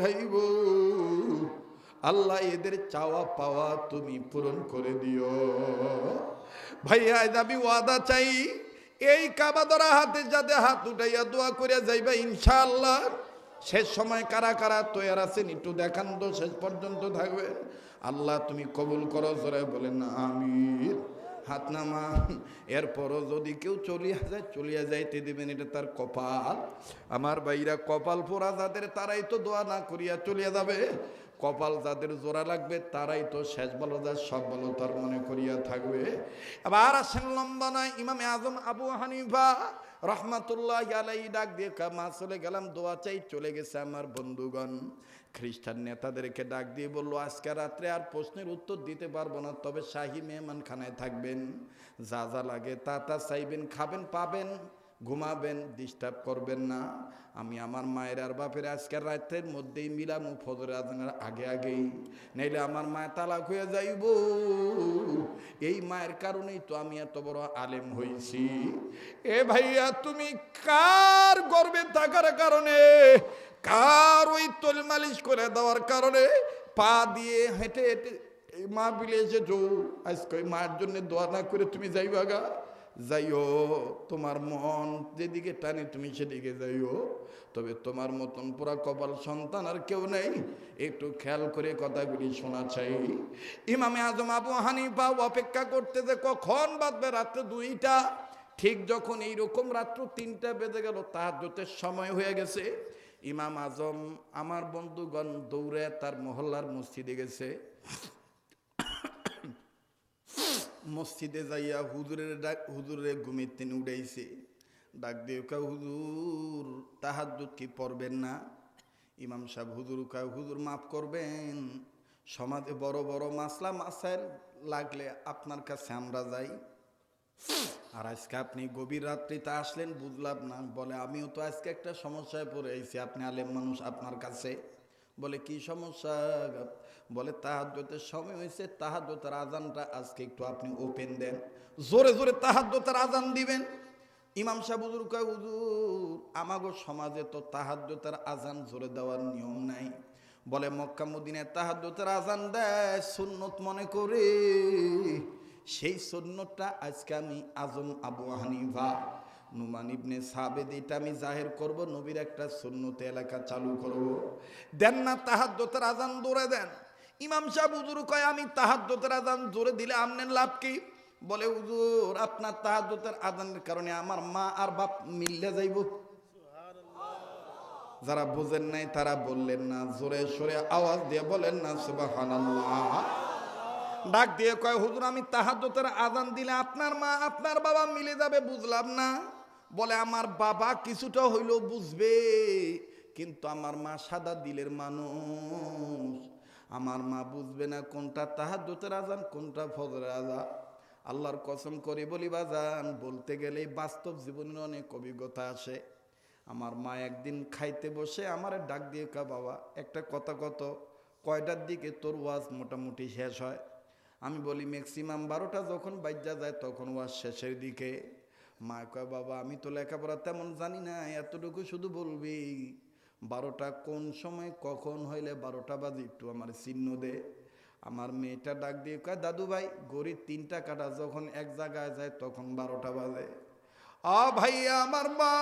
খাইব, আল্লাহ এদের চাওয়া পাওয়া তুমি পূরণ করে দিও। ভাইয়া আমি ওয়াদা চাই, এই কাবা ধরা হাতে যাতে হাত উঠাইয়া দোয়া করে যাইবা ইনশাআল্লাহ। শেষ সময় কারা কারা তৈয়ার আছেন একটু দেখান তো, শেষ পর্যন্ত থাকবেন। আল্লাহ তুমি কবুল করো, জোরে বলেন না আমিন। হাত নামান। এরপরও যদি কেউ চলিয়া যাইতে দিবেন, এটা তার কপাল। আমার ভাইরা কপাল পোড়া যাদের, তারাই তো দোয়া না করিয়া চলিয়া যাবে। কপাল যাদের জোড়া লাগবে, তারাই তো শেষ বলো যা সব বলো তার মনে করিয়া থাকবে। আবার আসেন লম্বা নয়, ইমামে আজম আবু হানিফা রহমাতুল্লাহ আলাইহি ডাক দিয়ে মা চলে গেলাম, দোয়া চাই। চলে গেছে আমার বন্ধুগণ। খ্রিস্টান নেতাদেরকে ডাক দিয়ে বললো, আজকে রাত্রে আর প্রশ্নের উত্তর দিতে পারবো না, তবে শাহী মেহমানখানায় থাকবেন, যা যা লাগে তা তা চাইবেন, খাবেন পাবেন, ঘুমাবেন, ডিস্টার্ব করবেন না। আমি আমার মায়ের আর বাপের আজকের রাতের মধ্যেই মিলামু ফজর আজানের আগে আগেই, নাইলে আমার মায়ের তালাক হয়ে যাইব। এই মায়ের কারণেই তো আমি এত বড় আলেম হয়েছি। এ ভাইয়া তুমি কার গর্বে থাকার কারণে, কার ওই তোল মালিশ করে দেওয়ার কারণে পা দিয়ে হেঁটে হেঁটে মা বিলে এসেছো, আজকে মায়ের জন্য দোয়া না করে তুমি যাইবা গা? যাইও, তোমার মন যেদিকে টানে তুমি সেদিকে যাইও। তবে তোমার মতন পুরা কপাল সন্তান আর কেউ নেই, একটু খেয়াল করে কথাগুলি শোনা চাই। ইমামে আজম আবু হানিফা অপেক্ষা করতেছে কখন বাজবে রাত্রে 2টা। ঠিক যখন এইরকম রাত্র 3টা বেজে গেল, তাহাজ্জুদের সময় হয়ে গেছে, ইমাম আজম আমার বন্ধুগণ দৌড়ে তার মহল্লার মসজিদে গেছে। মসজিদে যাইয়া হুজুরের ঘুমের তিনি উঠাইছে। ডাক দিয়ে কা হুজুর তাহাজ্জুদ কি পড়বেন না? ইমাম সাহেব হুজুর কা হুজুর মাফ করবেন, সমাজে বড় বড় মাসলা মাসাইল লাগলে আপনার কাছে আমরা যাই, আর আজকে আপনি গভীর রাত্রিতে আসলেন বুঝলাম না। বলে আমিও তো আজকে একটা সমস্যায় পড়ে আইছি, আপনি আলেম মানুষ আপনার কাছে। বলে কি সমস্যা? বলে তাহাজ্জুদের সময় হয়েছে, তাহাজ্জুদের আজানটা আজকে একটু আপনি ওপেন দেন, জোরে জোরে তাহাজ্জুদের আজান দিবেন। ইমাম সাহেব হুজুর কয় হুজুর আমাগো সমাজে তো তাহাজ্জুদের আজান জোরে দেওয়ার নিয়ম নাই। বলে মক্কা মদিনায় তাহাজ্জুদের আজান দেয় সুন্নত মনে করে, সেই সুন্নতটা আজকে আমি আজম আবু হানিফা নুমান ইবনে সাবেদ এটা আমি জাহের করব, নবীর একটা সুন্নতে এলাকা চালু করব। দেন না তাহাজ্জুদের আজান জোরে দেন। ইমাম সাহেব হুজুর কয় আমি তাহাজ্জুদের আজান জোরে দিলে আমনের লাভ কি? বলে হুজুর আপনার তাহাজ্জুদের আজানের কারণে আমার মা আর বাপ মিল্লা যাইব। যারা বোঝেন নাই তারা বললেন না, জোরে সোরে আওয়াজ দিয়ে বলেন না সুবহানাল্লাহ। ডাক দিয়ে কয় হুজুর আমি তাহাজ্জুদের আজান দিলে আপনার মা আপনার বাবা মিলে যাবে, বুঝলাম না। বলে আমার বাবা কিছুটা হইলেও বুঝবে, কিন্তু আমার মা সাদা দিলের মানুষ, আমার মা বুঝবে না কোনটা তাহাজ্জুদের আজান কোনটা ফজরের আজান। আল্লাহর কসম করে বলি বাজান, বলতে গেলে বাস্তব জীবনের অনেক অভিজ্ঞতা আসে। আমার মা একদিন খাইতে বসে আমার ডাক দিয়ে কা বাবা একটা কথা কত, কয়টার দিকে তোর ওয়াজ মোটামুটি শেষ হয়? আমি বলি ম্যাক্সিমাম 12টা যখন বাজ্যা যায় তখন ওয়াজ শেষের দিকে। মা কয় বাবা আমি তো লেখাপড়া তেমন জানি না, এতটুকু শুধু বলবি 12টা কোন সময় কখন হইলে 12টা বাজে একটু আমার চিহ্ন দে। আমার মেয়েটা ডাক দিয়ে কয় দাদু ভাই ঘড়ির 3টা কাটা যখন এক জায়গায় যায় তখন 12টা বাজে। ভাইয়া আমার মা,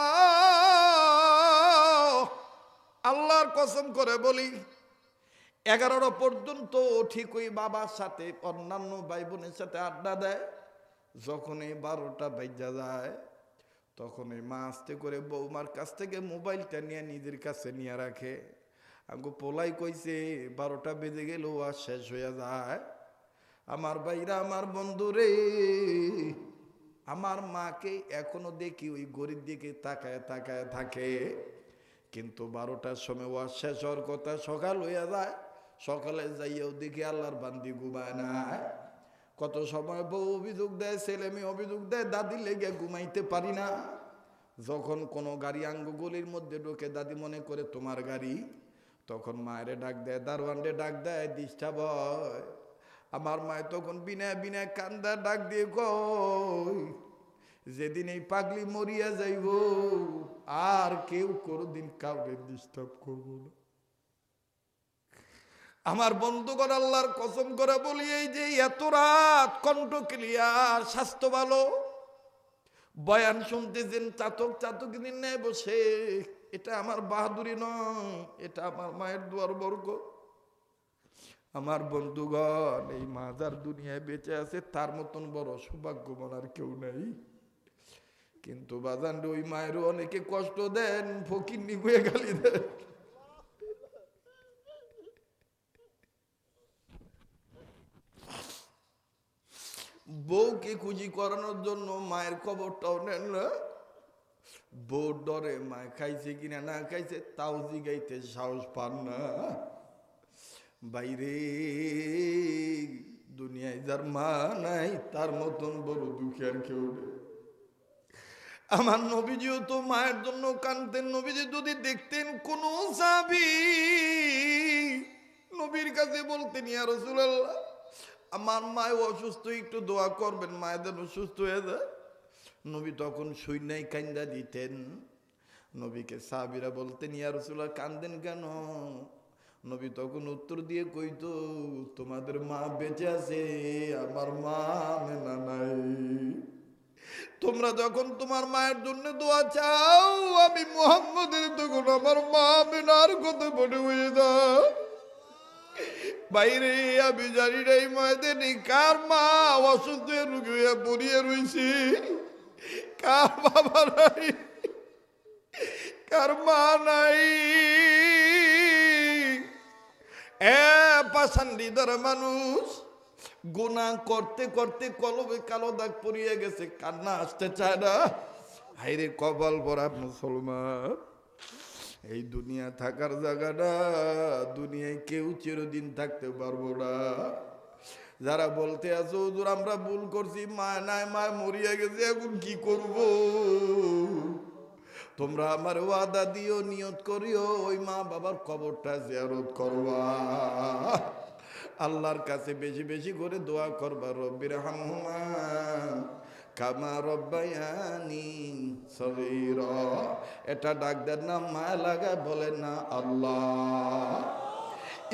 আল্লাহর কসম করে বলি 11টা পর্যন্ত ঠিক ওই বাবার সাথে অন্যান্য ভাই বোনের সাথে আড্ডা দেয়। যখন এই 12টা বাজা যায় তখন এই মা আস্তে করে বৌমার কাছ থেকে মোবাইলটা নিয়ে নিজের কাছে নিয়ে রাখে। আঙ্গু পোলাই কইছে 12টা বেজে গেলেও আর শেষ হয়ে যায়। আমার ভাইরা আমার বন্ধুরে, আমার মাকে এখনো দেখি ওই গরিব দিকে তাকায় তাকায় থাকে, কিন্তু 12টার সময় ওয়াজ শেষ হওয়ার কথা, সকাল হইয়া যায়, সকালে যাইয়াও দেখি আল্লাহর বান্দি ঘুমায় না। কত সময় বউ অভিযোগ দেয়, ছেলে মেয়ে অভিযোগ দেয় দাদি লেগে ঘুমাইতে পারি না। যখন কোনো গাড়ি আঙ্গু গলির মধ্যে ঢোকে দাদি মনে করে তোমার গাড়ি, তখন মায়েরে ডাক দেয়, দারোয়ানরে ডাক দেয়, ডিস্টার্ব হয়। আমার মায় তখন বিনা বিনা কান্দা ডাক দিয়ে কই যেদিন এই পাগলি মরিয়া যাইব আর কেউ কোনোদিন কাউকে ডিস্টার্ব করবো না। আমার বন্ধুগণ আল্লাহর কসম করে বলি, এই যে এত রাত কণ্ঠ ক্লিয়ার, স্বাস্থ্য ভালো, বয়ান শুনতেছেন চাতক চাতকিনীর ন্যায় বসে, এটা আমার বাহাদুরি নয়, এটা আমার মায়ের দুয়ার বর্গ। আমার বন্ধুগণ, এই মাজার দুনিয়ায় বেঁচে আছে তার মতন বড় সৌভাগ্যবান আর কেউ নাই। কিন্তু বাজান ওই মায়েরও অনেকে কষ্ট দেন, ফকির নিগুয়ে গালি দেন। বউকে খুশি করানোর জন্য মায়ের খবরটাও নেন না। বউ ডরে মায় খাইছে কিনা না খাইছে তাও জিগাইতে সাহস পান না। বাইরে দুনিয়ায় যার মা নাই তার মতন বড় দুঃখী আর কেউ নেই। আমার নবীজিও তো মায়ের জন্য কাঁদতেন। নবীজি যদি দেখতেন কোন সাহাবী নবীর কাছে বলতেন, ইয়া রাসূলুল্লাহ আমার মায় অসুস্থ, একটু দোয়া করবেন মায়ের যেন সুস্থ হয়ে যায়, নবী তখন সৈন্যাই কান্দা দিতেন। নবীকে সাহাবীরা বলতেন, ইয়া রাসূলুল্লাহ কান্দেন কেন? নবী তখন উত্তর দিয়ে কইতো, তোমাদের মা বেঁচে আছে, আমার মা মেনা নাই। তোমরা যখন তোমার মায়ের জন্য দোয়া চাও, আমি মুহাম্মদের তখন আমার মা মেনার কথা মনে হয়ে যায়। বাইরে আমি জানি না এই ময়দানে কার মা অসুস্থ রোগী হয়ে পড়িয়ে রয়েছি, কার বাবা নাই, কার মা নাই। পাষাণ্ডিদার মানুষ গুনাহ করতে করতে কলবে কালো দাগ পড়িয়ে গেছে, কান্না আসতে চায় না। হাইরে কপাল পরা মুসলমান, এই দুনিয়া থাকার জায়গাটা, দুনিয়ায় কেউ চিরদিন থাকতে পারবো না। যারা বলতে আছো হুজুর আমরা ভুল করছি, মা নাই, মা মরিয়া গেছে, এখন কি করব? তোমরা আমার ওয়াদা দিও, নিয়ত করিও ওই মা বাবার কবরটা জিয়ারত করবা, আল্লাহর কাছে বেশি বেশি করে দোয়া করবা, রব্বির হামহুমা কামা রব্বায়ানি সগীরা। এটা ডাকদের নাম মায়া লাগায় বলেন না আল্লাহ।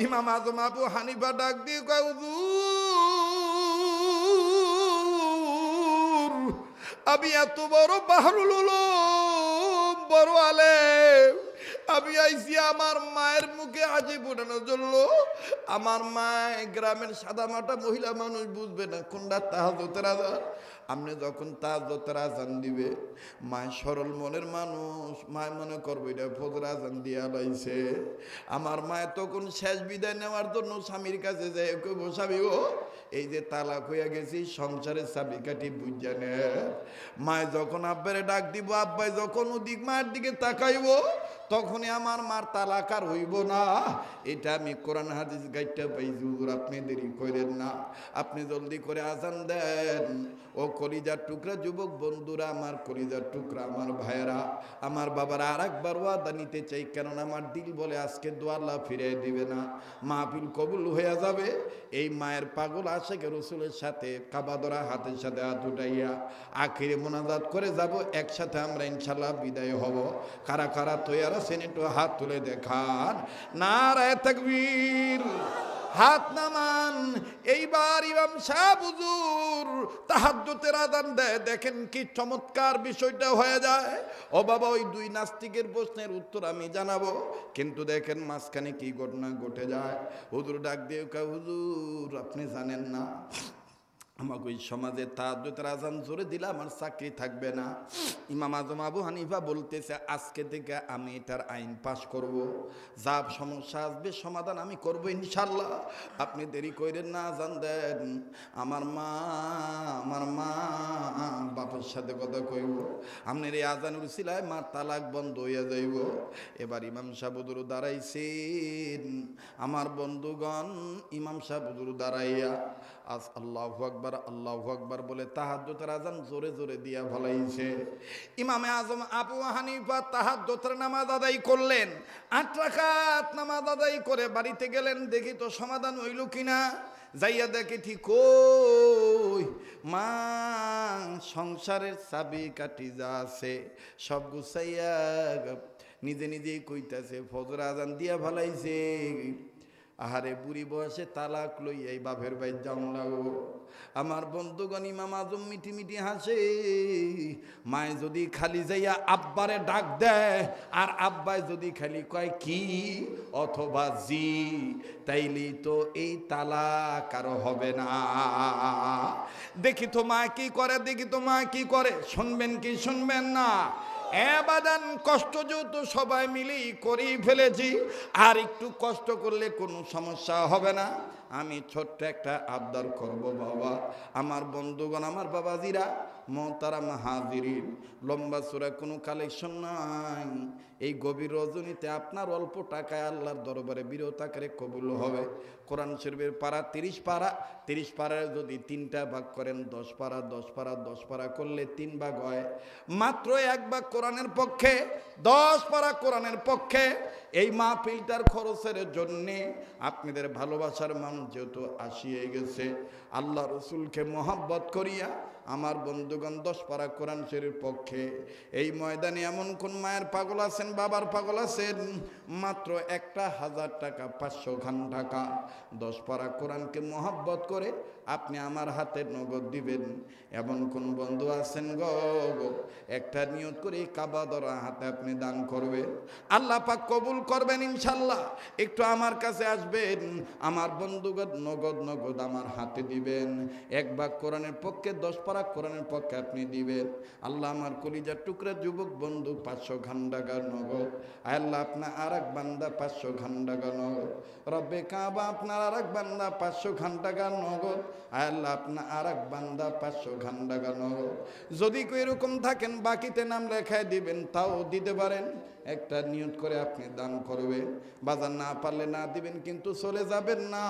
ইমাম আজম আবু হানিফা ডাক দিয়ে কয়, হুজুর আমি এত বড় বাহরুল উলুম, বড় আলেম, আমি আইছি আমার মায়ের মুখে হাসি ফোটানোর জন্য। আমার মা গ্রামের সাদা মাটা মহিলা মানুষ বুঝবে না কোনটা তাহাজ্জুদের আযান। আপনি যখন তাহাজ্জুদের আযান দিবে, মায় সরল মনের মানুষ, মায় মনে করবে এটা ফজর আযান দিয়া লাইছে। আমার মায় তখন শেষ বিদায় নেওয়ার জন্য স্বামীর কাছে যায়, কইব স্বামী ও এই যে তালাক হইয়া গেছি, সংসারের চাবিকাঠি বুঝা নে। মায় যখন আব্বারে ডাক দিব, আব্বাই যখন ওদিক মায়ের দিকে তাকাইব, তখনই আমার মার তালাক আর হইব না। এটা আমি কোরআন হাদিস গাইটা পাইছি। হুজুর আপনি দেরি করেন না, আপনি জলদি করে আজান দেন। ও কলিজার টুকরা যুবক বন্ধুরা, আমার কলিজার টুকরা, আমার ভাইয়েরা, আমার বাবারা, আর একবার ওয়াদা নিতে চাই, কেননা আমার দিল বলে আজকে দোয়া আল্লাহ ফিরিয়ে দিবে না, মাহফিল কবুল হয়ে যাবে। এই মায়ের পাগল আশেকে রসুলের সাথে কাবা ধরা হাতের সাথে হাত উঠাইয়া আখিরে মোনাজাত করে যাব, একসাথে আমরা ইনশাল্লাহ বিদায় হব। কারা কারা তৈয়ার আছেন একটু হাত তুলে দেখান। নারায়ে তাকবীর, হাত নামান। এইবার ইমাম সাহেব হুজুর তাহাজ্জুদের আযান দেয়, দেখেন কি চমৎকার বিষয়টা হয়ে যায়। ও বাবা, ওই দুই নাস্তিকের প্রশ্নের উত্তর আমি জানাবো, কিন্তু দেখেন মাঝখানে কি ঘটনা ঘটে যায়। হুজুর ডাক দিয়ে কয়, হুজুর আপনি জানেন না আমাকে ওই সমাজে তাহাজ্জুদের আযান জোরে দিলে আমার চাকরি থাকবে না। ইমাম আজম আবু হানিফা বলতেছে, আজকে থেকে আমি এটার আইন পাশ করব, যা সমস্যা আসবে সমাধান আমি করব ইনশাল্লাহ। আপনি দেরি করেন না, আযান দেন। আমার মা বাপের সাথে কথা কইব, আপনার এই আযানের উসিলায় মার তালাক বন্ধ হইয়া যাইব। এবার ইমাম সাহেব হুজুর দাঁড়াইছেন। আমার বন্ধুগণ, ইমাম সাহেব হুজুর দাঁড়াইয়া আল্লাহু আকবার আল্লাহু আকবার বলে তাহাজ্জুদের আযান জোরে জোরে দিয়া ফলাইছে। ইমামে আজম আবু হানিফা তাহাজ্জুদের নামাজ আদায় করলেন, ৮ রাকাত নামাজ আদায় করে বাড়িতে গেলেন, দেখি তো সমাধান হইল কিনা। যাইয়া দেখে ঠিক ওই মা সংসারের চাবি কাঠি যা আছে সব গুছাইয়া নিজে নিজেই কইতাছে, ফজর আজান দিয়া ফলাইছে, আহারে বুড়ি বয়সে তালাক লই এই বাপের বাইর যাও লাগো। আমার বন্ধুগণ ইমাম আজম মিটি মিটি হাসে। মায়ে যদি খালি যাইয়া আব্বারে ডাক দেয় আর আব্বায় যদি খালি কয় কি অথবা জি, তাইলেই তো এই তালাক আর হবে না। দেখি তো মা কি করে, দেখি তো মা কি করে, শুনবেন কি শুনবেন না? এবাদান কষ্ট যেহেতু সবাই মিলেই করেই ফেলেছি, আর একটু কষ্ট করলে কোনো সমস্যা হবে না। আমি ছোট্ট একটা আবদার করব বাবা, আমার বন্ধুগণ, আমার বাবাজিরা, মোহতারাম হাজিরিন, লম্বা চূড়া কোনো কালেকশন নাই। এই গভীর রজনীতে আপনার অল্প টাকায় আল্লাহর দরবারে বিরত আকারে কবুল হবে। কোরআন শরীফের পারা 30 পারা, 30 পারায় যদি 3টা ভাগ করেন 10 পারা, 10 পারা 10 পারা করলে 3 ভাগ হয়। মাত্র 1 ভাগ কোরআনের পক্ষে, 10 পারা কোরআনের পক্ষে। এই মাহফিলটার খরচের জন্যে আপনাদের ভালোবাসার মান যেহেতু আসিয়ে গেছে, আল্লাহ রসুলকে মহাব্বত করিয়া আমার বন্ধুগণ 10 পারা কোরআন শরীফের পক্ষে এই ময়দানে এমন কোন মায়ের পাগল আছেন, বাবার পাগল আছেন, মাত্র 1000 টাকা, 500 খান টাকা 10 পারা কোরআনকে মহাব্বত করে আপনি আমার হাতে নগদ দিবেন। এমন কোন বন্ধু আছেন গো, একটা নিয়ত করে কাবা ধরা হাতে আপনি দান করবেন, আল্লাহ পাক কবুল করবেন ইনশাল্লাহ। একটু আমার কাছে আসবেন, আমার বন্ধুগণ নগদ নগদ আমার হাতে দিবেন। 1 ভাগ কোরআনের পক্ষে, 10 পারা কোরআনের পক্ষে আপনি দিবেন। আল্লাহ আমার কলিজার টুকরা যুবক বন্ধু 500 খান টাকা নগদ। আল্লাহ আপনার আর এক বান্দা 500 খান টাকা নগদ। রব্বে কাবা আপনার আর এক বান্দা 500 খান টাকা নগদ। আল্লাহ আপনার আর এক বান্দা 500 খান টাকা নগদ। যদি কেউ এরকম থাকেন বাকিতে নাম লেখায় দিবেন, তাও দিতে পারেন। একটা নিয়ত করে আপনি দান করবেন। বাজার না পারলে না দিবেন, কিন্তু চলে যাবেন না।